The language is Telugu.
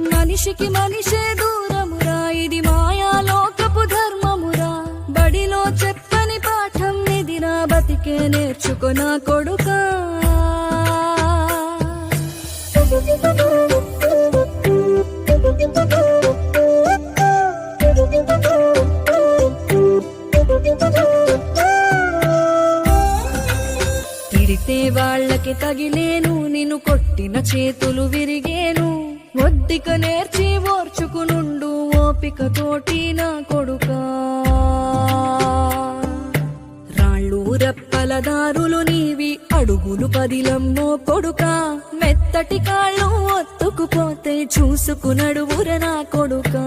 మనిషికి మనిషే దూరమురా, ఇది మాయాలోకపు ధర్మమురా. బడిలో చెప్పని పాఠం నిదిరా, బతికే నేర్చుకో నా కొడుకా. తిడితే వాళ్ళకి తగిలేను, నిన్ను కొట్టిన చేతులు విరిగేను. ఒద్దిక నేర్చి ఓర్చుకునుండు ఓపికతోటి నా కొడుకా. రాళ్ళు రెప్పల దారులు నీవి, అడుగులు పదిలమ్మో కొడుకా. మెత్తటి కాళ్ళు ఒత్తుకుపోతే చూసుకునడువుర నా కొడుకా.